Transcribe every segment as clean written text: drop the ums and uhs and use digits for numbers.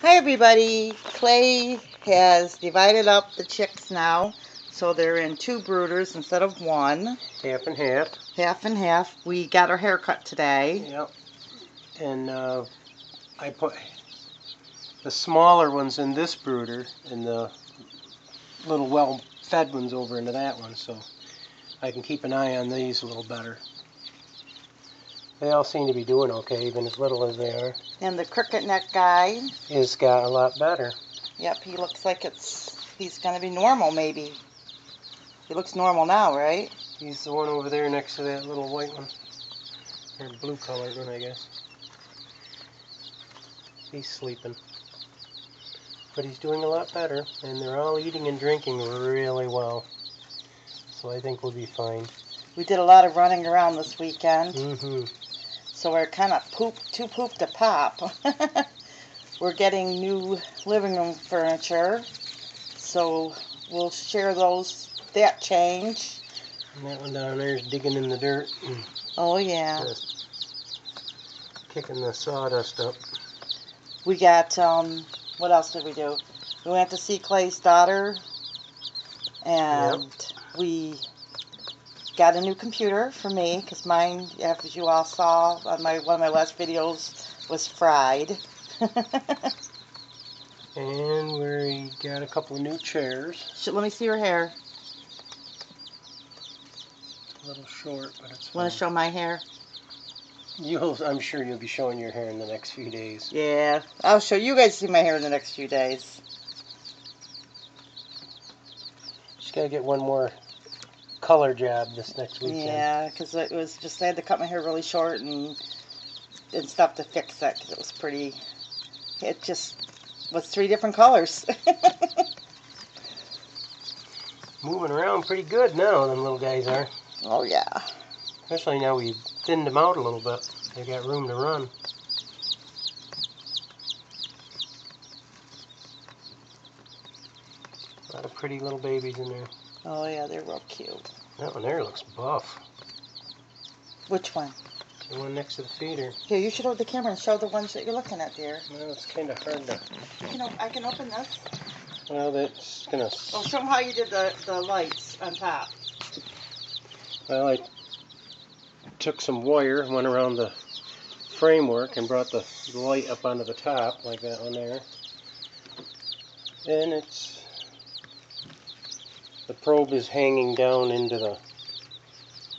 Hi everybody, Clay has divided up the chicks now, so they're in two brooders instead of one. Half and half. Half and half. We got our hair cut today. Yep. And I put the smaller ones in this brooder and the little well-fed ones over into that one, so I can keep an eye on these a little better. They all seem to be doing okay, even as little as they are. And the cricket neck guy Has got a lot better. Yep, he looks like he's gonna be normal maybe. He looks normal now, right? He's the one over there next to that little white one. Or blue colored one, I guess. He's sleeping. But he's doing a lot better, and they're all eating and drinking really well. So I think we'll be fine. We did a lot of running around this weekend. Mm-hmm. So we're kind of too pooped to pop. We're getting new living room furniture, so we'll share that change. And that one down there is digging in the dirt. Oh yeah. Kicking the sawdust up. We got, what else did we do? We went to see Clay's daughter, and we got a new computer for me, because mine, as you all saw on one of my last videos, was fried. And we got a couple of new chairs. Let me see your hair. A little short, but it's fine. Want to show my hair? I'm sure you'll be showing your hair in the next few days. Yeah, I'll show you guys see my hair in the next few days. Just gotta get one more color job this next weekend. Yeah, because it was just, I had to cut my hair really short and stuff to fix it, because it was pretty, it just was 3 different colors. Moving around pretty good now, them little guys are. Oh yeah. Especially now we thinned them out a little bit. They got room to run. A lot of pretty little babies in there. Oh yeah, they're real cute. That one there looks buff. Which one? The one next to the feeder. Here, you should hold the camera and show the ones that you're looking at, dear. Well, it's kind of hard to... I can open this. Well, that's going to... Oh, show them how you did the lights on top. Well, I took some wire, went around the framework, and brought the light up onto the top, like that one there. And the probe is hanging down into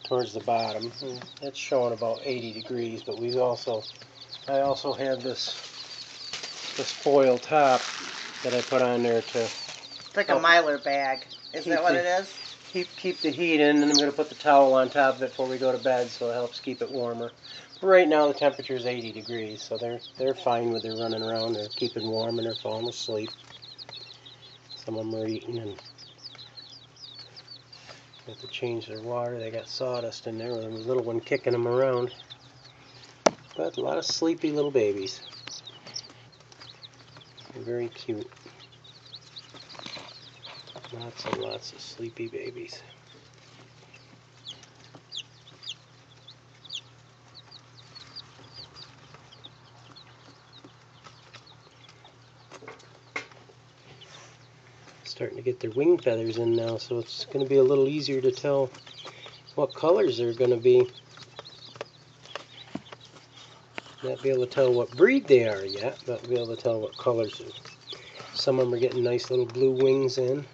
towards the bottom. And it's showing about 80 degrees, but I also have this foil top that I put on there to... It's like a Mylar bag. Is that what it is? Keep the heat in, and I'm going to put the towel on top of it before we go to bed, so it helps keep it warmer. But right now the temperature is 80 degrees, so they're fine with their running around. They're keeping warm and they're falling asleep. Some of them are eating and have to change their water. They got sawdust in there with a little one kicking them around. But a lot of sleepy little babies. They're very cute. Lots and lots of sleepy babies. Starting to get their wing feathers in now, so it's going to be a little easier to tell what colors they're going to be. Not be able to tell what breed they are yet, but be able to tell what colors. Some of them are getting nice little blue wings in.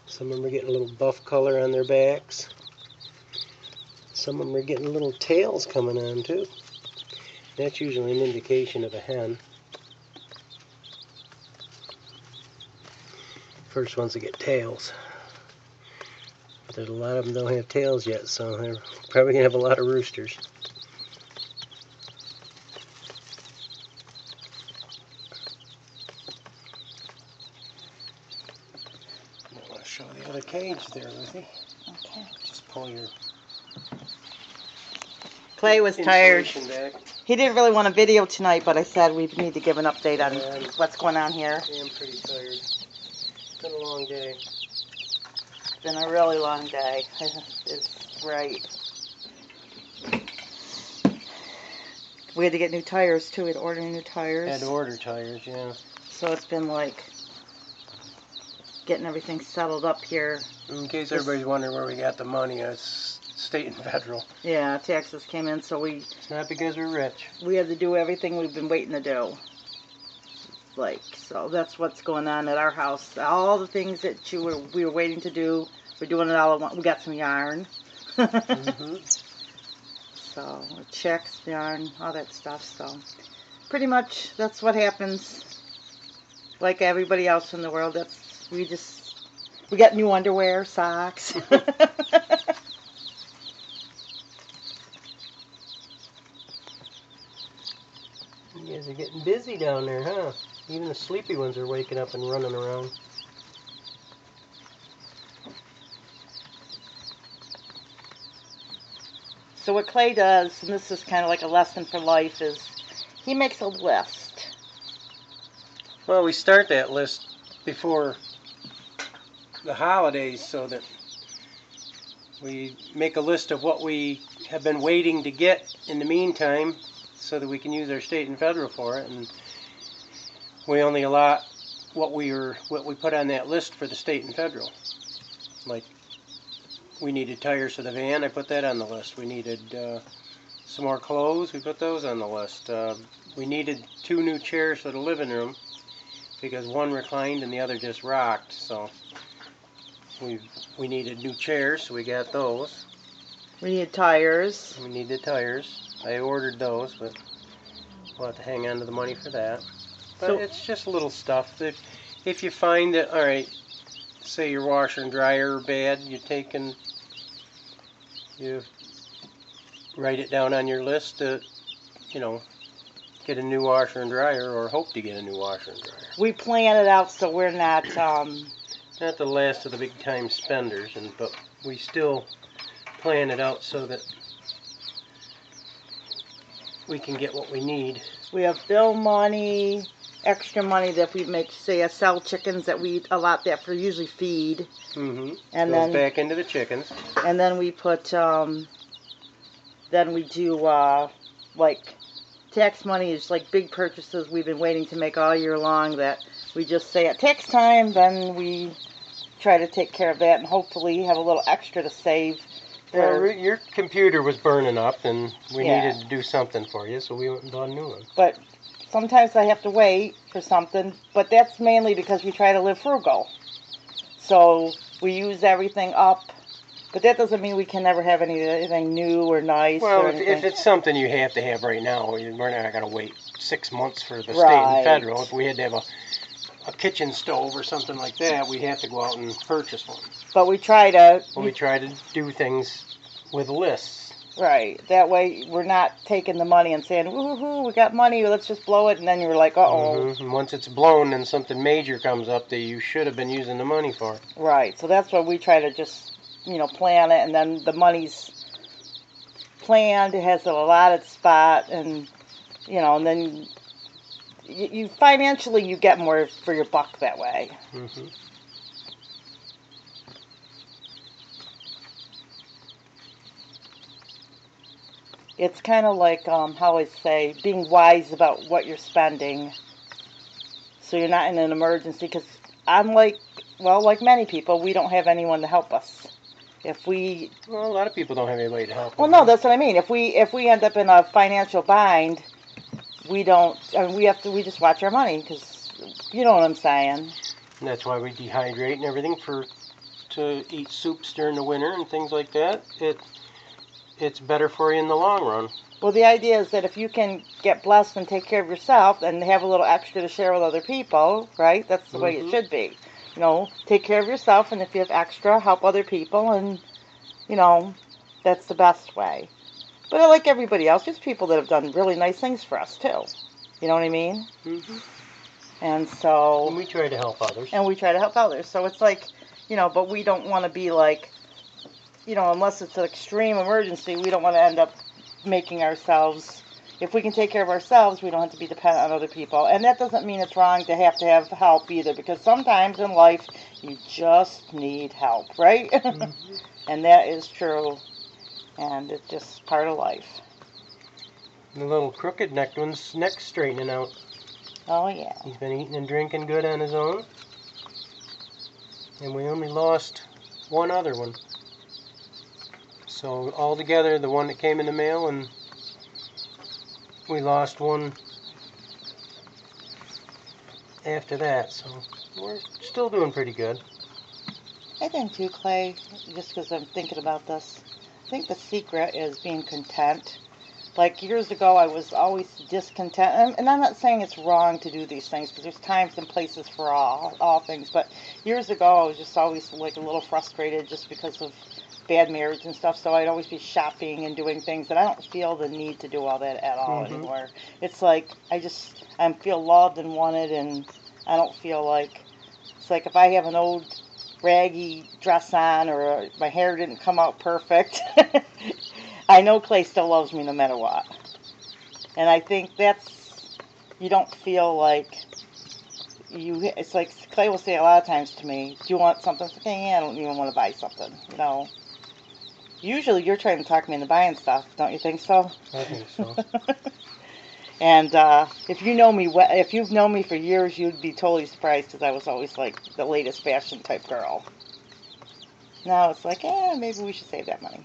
Some of them are getting a little buff color on their backs. Some of them are getting little tails coming on too. That's usually an indication of a hen. First ones to get tails. But there's a lot of them don't have tails yet, so they're probably going to have a lot of roosters. I want to show the other cage there, Ruthie. Okay. Just pull your... Clay was tired. Back. He didn't really want a video tonight, but I said we need to give an update on what's going on here. I am pretty tired. It's been a long day. It's been a really long day. It's right. We had to get new tires too. We had to order new tires. Had to order tires, yeah. So it's been like getting everything settled up here. In case everybody's wondering where we got the money, it's state and federal. Yeah, taxes came in, so It's not because we're rich. we had to do everything we've been waiting to do. Like, so that's what's going on at our house. All the things that we were waiting to do, we're doing it all at once. We got some yarn. So, checks, yarn, all that stuff. So, pretty much that's what happens. Like everybody else in the world, we got new underwear, socks. You guys are getting busy down there, huh? Even the sleepy ones are waking up and running around. So what Clay does, and this is kind of like a lesson for life, is he makes a list. Well, we start that list before the holidays so that we make a list of what we have been waiting to get in the meantime so that we can use our state and federal for it. And we only allot what we put on that list for the state and federal. Like, we needed tires for the van, I put that on the list. We needed some more clothes, we put those on the list. We needed 2 new chairs for the living room because one reclined and the other just rocked. So we needed new chairs, so we got those. We need tires. We needed tires. I ordered those, but we'll have to hang on to the money for that. But So it's just little stuff that if you find that, all right, say your washer and dryer are bad, you write it down on your list to, get a new washer and dryer, or hope to get a new washer and dryer. we plan it out so we're not. Not the last of the big time spenders, but we still plan it out so that we can get what we need. We have bill money, extra money that we make, say, sell chickens that we allot that for usually feed. And And goes then back into the chickens. And then we put, then we do, like, tax money is like big purchases we've been waiting to make all year long that we just say at tax time, then we try to take care of that and hopefully have a little extra to save. Well, your computer was burning up and we Yeah. needed to do something for you, so we went and bought a new one. But sometimes I have to wait for something, but that's mainly because we try to live frugal. So we use everything up. But that doesn't mean we can never have anything new or nice. Well, or if it's something you have to have right now, we're not going to wait 6 months for the state Right. and federal. If we had to have a kitchen stove or something like that, we'd have to go out and purchase one. But we try to. Well, we try to do things with lists. Right. That way we're not taking the money and saying, woohoo, we got money, let's just blow it. And then you're like, uh-oh. And once it's blown, then something major comes up that you should have been using the money for. Right. So that's what we try to just, plan it. And then the money's planned. It has an allotted spot. And, and then you financially, you get more for your buck that way. It's kind of like, how I say, being wise about what you're spending. So you're not in an emergency. Because I'm like many people, we don't have anyone to help us. Well, a lot of people don't have anybody to help. Well, no, that's what I mean. If we end up in a financial bind, we don't. I mean, we just watch our money because you know what I'm saying. And that's why we dehydrate and everything to eat soups during the winter and things like that. It's better for you in the long run. Well, the idea is that if you can get blessed and take care of yourself and have a little extra to share with other people, right? That's the way it should be. Take care of yourself, and if you have extra, help other people, and, that's the best way. But like everybody else, there's people that have done really nice things for us, too. You know what I mean? And so... And we try to help others. So it's like, but we don't want to be like, unless it's an extreme emergency, we don't want to end up making ourselves... If we can take care of ourselves, we don't have to be dependent on other people. And that doesn't mean it's wrong to have help either, because sometimes in life, you just need help, right? And that is true. And it's just part of life. The little crooked-necked one's neck straightening out. Oh, yeah. He's been eating and drinking good on his own. And we only lost one other one. So altogether, the one that came in the mail, and we lost one after that. So we're still doing pretty good. I think too, Clay, just because I'm thinking about this. I think the secret is being content. Like years ago, I was always discontent, and I'm not saying it's wrong to do these things because there's times and places for all things. But years ago, I was just always like a little frustrated just because of bad marriage and stuff. So I'd always be shopping and doing things, and I don't feel the need to do all that at all anymore. It's like I feel loved and wanted, and I don't feel like it's like if I have an old raggy dress on or my hair didn't come out perfect. I know Clay still loves me no matter what. And I think you don't feel like it's like Clay will say a lot of times to me, do you want something? I'm saying, yeah, I don't even want to buy something, you know. Usually you're trying to talk me into buying stuff, don't you think so? I think so. And if you've known me for years, you'd be totally surprised because I was always like the latest fashion type girl. Now it's like, maybe we should save that money.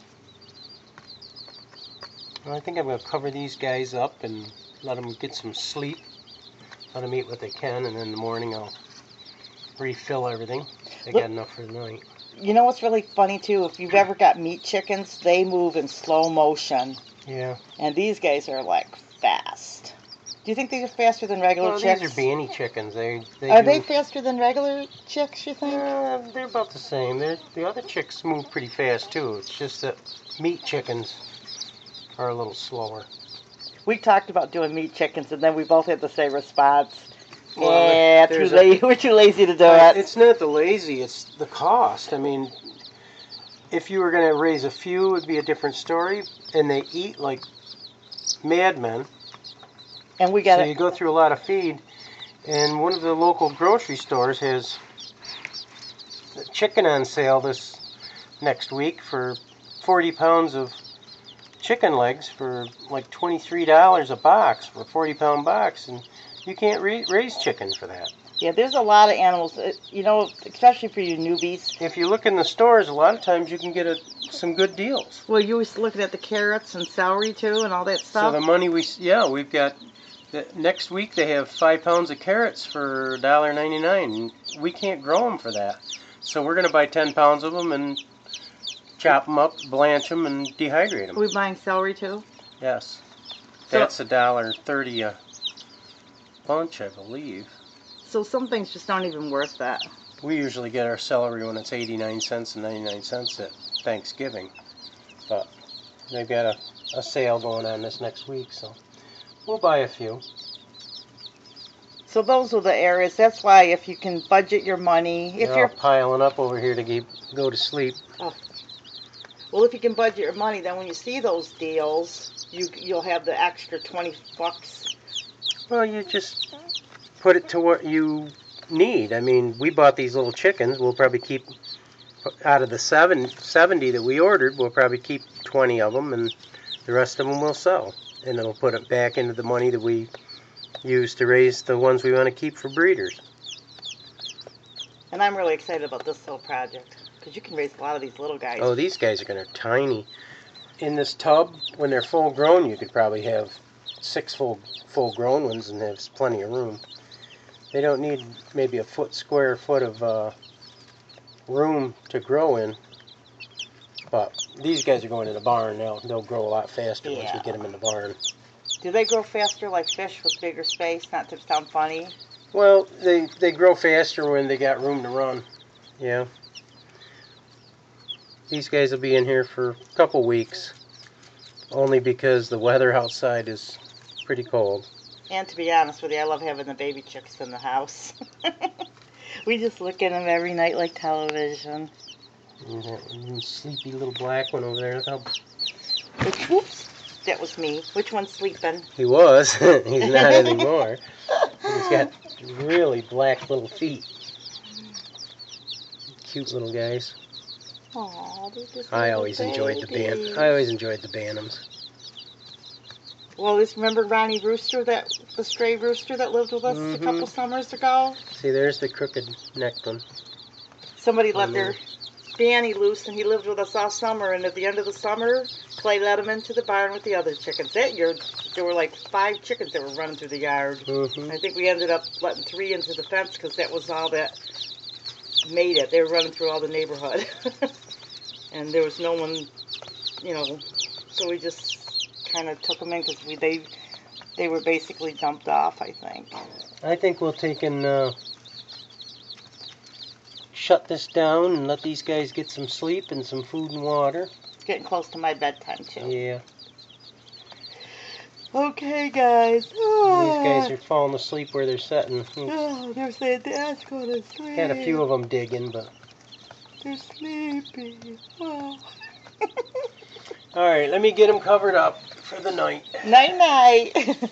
Well, I think I'm going to cover these guys up and let them get some sleep. Let them eat what they can, and then in the morning I'll refill everything. They got enough for the night. You know what's really funny too? If you've ever got meat chickens, they move in slow motion. Yeah. And these guys are like fast. Do you think they're faster than regular chicks? These are banny chickens. They faster than regular chicks, you think? They're about the same. The other chicks move pretty fast too. It's just that meat chickens are a little slower. We talked about doing meat chickens, and then we both had the same response. Well, we're too lazy to do it. It's not the lazy, it's the cost. I mean, if you were going to raise a few, it would be a different story. And they eat like madmen. And so you go through a lot of feed. And one of the local grocery stores has chicken on sale this next week for 40 pounds of chicken legs for like $23 a box for a 40-pound box, and you can't raise chicken for that. Yeah, there's a lot of animals, especially for you newbies. If you look in the stores, a lot of times you can get some good deals. Well, you was looking at the carrots and celery too and all that stuff. So the money we've got, next week they have 5 pounds of carrots for $1.99. We can't grow them for that. So we're going to buy 10 pounds of them and chop them up, blanch them, and dehydrate them. Are we buying celery too? Yes. That's $1.30 a bunch, I believe. So some things just aren't even worth that. We usually get our celery when it's 89 cents and 99 cents at Thanksgiving. But they've got a sale going on this next week, so we'll buy a few. So those are the areas. That's why if you can budget your money, if you're piling up over here to go to sleep. Oh. Well, if you can budget your money, then when you see those deals, you'll have the extra $20. Well, you just put it to what you need. I mean, we bought these little chickens. We'll probably keep, out of the 70 that we ordered, we'll probably keep 20 of them, and the rest of them we'll sell. And it'll put it back into the money that we use to raise the ones we want to keep for breeders. And I'm really excited about this little project, because you can raise a lot of these little guys. Oh, these guys are tiny. In this tub, when they're full grown, you could probably have 6 full grown ones and have plenty of room. They don't need maybe a square foot of room to grow in. But these guys are going in the barn now. They'll grow a lot faster once we get them in the barn. Do they grow faster like fish with bigger space? Not to sound funny. Well, they grow faster when they got room to run. Yeah. These guys will be in here for a couple weeks, only because the weather outside is pretty cold. And to be honest with you, I love having the baby chicks in the house. We just look at them every night like television. And that sleepy little black one over there. Look how... Whoops, that was me. Which one's sleeping? He was. He's not anymore. He's got really black little feet. Cute little guys. Aww, they're just I always enjoyed the Bantams. Well, just remember Ronnie Rooster, the stray rooster that lived with us a couple summers ago? See, there's the crooked-necked one. Somebody let their Danny loose, and he lived with us all summer, and at the end of the summer, Clay let him into the barn with the other chickens. That year, there were like 5 chickens that were running through the yard. I think we ended up letting 3 into the fence because that was all that made it. They were running through all the neighborhood. And there was no one, you know, so we just kind of took them in because they were basically dumped off, I think. I think we'll take and shut this down and let these guys get some sleep and some food and water. It's getting close to my bedtime, too. Yeah. Okay, guys. These guys are falling asleep where they're sitting. Oh, they're saying that's going to sleep. Had a few of them digging, but... They're sleepy. Oh. Alright, let me get them covered up for the night. Night-night.